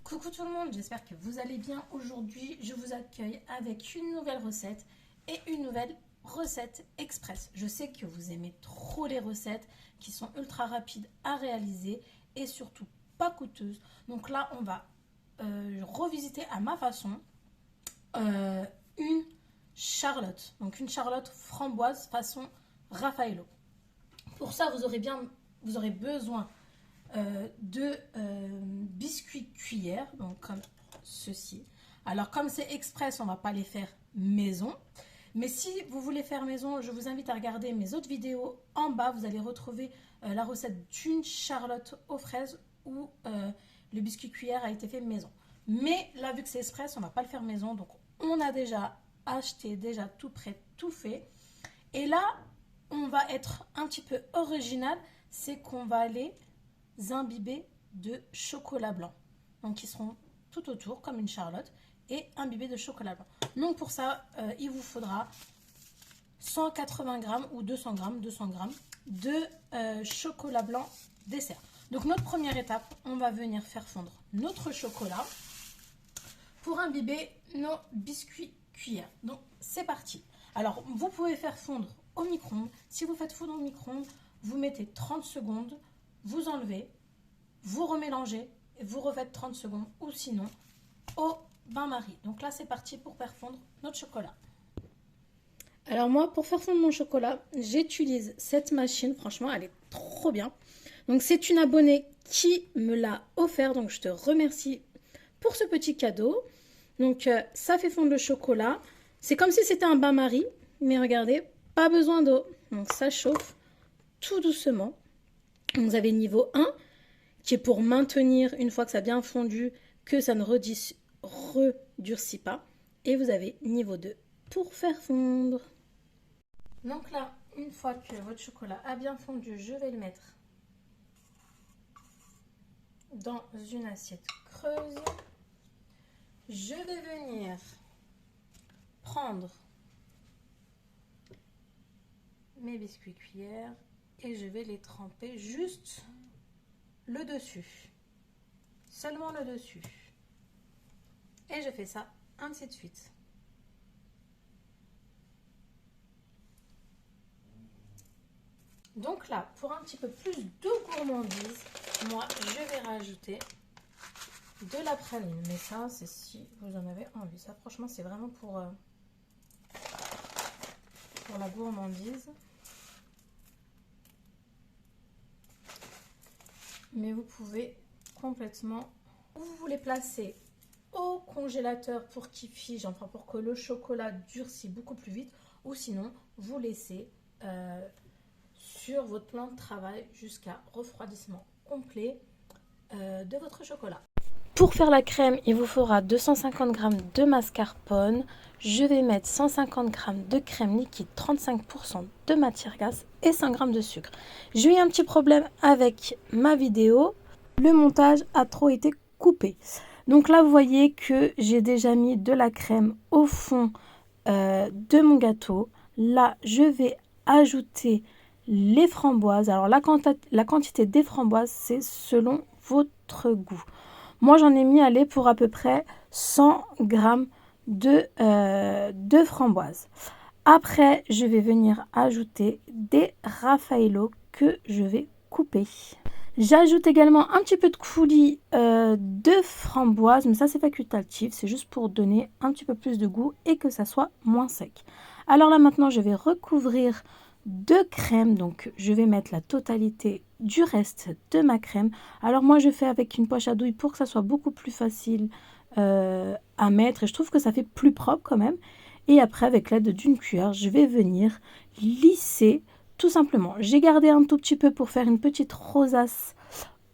Coucou tout le monde, j'espère que vous allez bien. Aujourd'hui, je vous accueille avec une nouvelle recette et une nouvelle recette express. Je sais que vous aimez trop les recettes qui sont ultra rapides à réaliser et surtout pas coûteuses. Donc là, on va revisiter à ma façon une charlotte. Donc une charlotte framboise façon Raffaello. Pour ça, vous aurez besoin de biscuits cuillères, donc comme ceci. Alors comme c'est express, on va pas les faire maison. Mais si vous voulez faire maison, je vous invite à regarder mes autres vidéos. En bas, vous allez retrouver la recette d'une charlotte aux fraises où le biscuit cuillère a été fait maison. Mais là, vu que c'est express, on va pas le faire maison. Donc on a déjà acheté, déjà tout prêt, tout fait. Et là, on va être un petit peu original, c'est qu'on va aller imbibés de chocolat blanc. Donc ils seront tout autour comme une charlotte et imbibés de chocolat blanc. Donc pour ça, il vous faudra 180 grammes ou 200 grammes de chocolat blanc dessert. Donc notre première étape, on va venir faire fondre notre chocolat pour imbiber nos biscuits cuillères. Donc c'est parti. Alors vous pouvez faire fondre au micro-ondes. Si vous faites fondre au micro-ondes, vous mettez 30 secondes, vous enlevez, vous remélangez, et vous refaites 30 secondes ou sinon au bain-marie. Donc là, c'est parti pour faire fondre notre chocolat. Alors moi, pour faire fondre mon chocolat, j'utilise cette machine. Franchement, elle est trop bien. Donc c'est une abonnée qui me l'a offert. Donc je te remercie pour ce petit cadeau. Donc ça fait fondre le chocolat. C'est comme si c'était un bain-marie. Mais regardez, pas besoin d'eau. Donc ça chauffe tout doucement. Vous avez niveau 1 qui est pour maintenir une fois que ça a bien fondu, que ça ne redurcit pas. Et vous avez niveau 2 pour faire fondre. Donc là, une fois que votre chocolat a bien fondu, je vais le mettre dans une assiette creuse. Je vais venir prendre mes biscuits cuillères et je vais les tremper juste le dessus, seulement le dessus, et je fais ça ainsi de suite. Donc là, pour un petit peu plus de gourmandise, moi je vais rajouter de la praline, mais ça c'est si vous en avez envie. Ça franchement c'est vraiment pour la gourmandise. Mais vous pouvez complètement, vous voulez placer au congélateur pour qu'il fige, enfin pour que le chocolat durcisse beaucoup plus vite, ou sinon vous laissez sur votre plan de travail jusqu'à refroidissement complet de votre chocolat. Pour faire la crème, il vous faudra 250 g de mascarpone. Je vais mettre 150 g de crème liquide, 35% de matière grasse et 5 g de sucre. J'ai eu un petit problème avec ma vidéo. Le montage a trop été coupé. Donc là, vous voyez que j'ai déjà mis de la crème au fond de mon gâteau. Là, je vais ajouter les framboises. Alors la quantité des framboises, c'est selon votre goût. Moi, j'en ai mis pour à peu près 100 g de framboises. Après, je vais venir ajouter des Raffaello que je vais couper. J'ajoute également un petit peu de coulis de framboise, mais ça c'est facultatif, c'est juste pour donner un petit peu plus de goût et que ça soit moins sec. Alors là maintenant, je vais recouvrir de crème, donc je vais mettre la totalité du reste de ma crème. Alors moi je fais avec une poche à douille pour que ça soit beaucoup plus facile à mettre et je trouve que ça fait plus propre quand même. Et après avec l'aide d'une cuillère, je vais venir lisser tout simplement. J'ai gardé un tout petit peu pour faire une petite rosace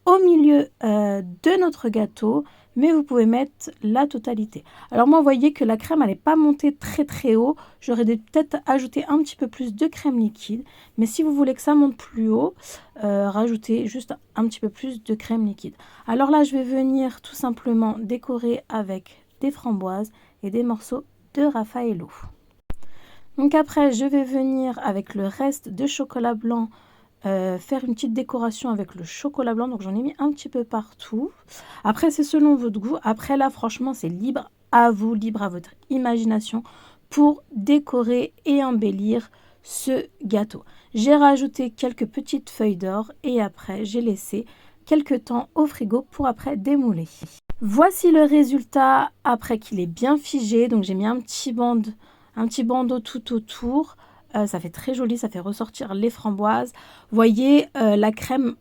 au milieu de notre gâteau, mais vous pouvez mettre la totalité. Alors moi, vous voyez que la crème, elle n'est pas montée très très haut. J'aurais peut-être ajouté un petit peu plus de crème liquide, mais si vous voulez que ça monte plus haut, rajoutez juste un petit peu plus de crème liquide. Alors là, je vais venir tout simplement décorer avec des framboises et des morceaux de Raffaello. Donc après, je vais venir avec le reste de chocolat blanc faire une petite décoration avec le chocolat blanc. Donc j'en ai mis un petit peu partout. Après, c'est selon votre goût. Après, là, franchement, c'est libre à vous, libre à votre imagination pour décorer et embellir ce gâteau. J'ai rajouté quelques petites feuilles d'or et après, j'ai laissé quelques temps au frigo pour après démouler. Voici le résultat après qu'il est bien figé. Donc j'ai mis un petit bandeau tout autour. Ça fait très joli, ça fait ressortir les framboises. Vous voyez, la crème,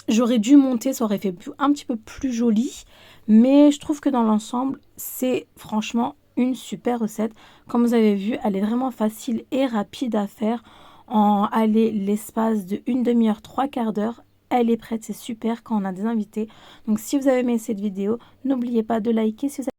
j'aurais dû monter, ça aurait fait un petit peu plus joli. Mais je trouve que dans l'ensemble, c'est franchement une super recette. Comme vous avez vu, elle est vraiment facile et rapide à faire. En l'espace de une demi-heure, 3/4 d'heure, elle est prête. C'est super quand on a des invités. Donc si vous avez aimé cette vidéo, n'oubliez pas de liker si vous avez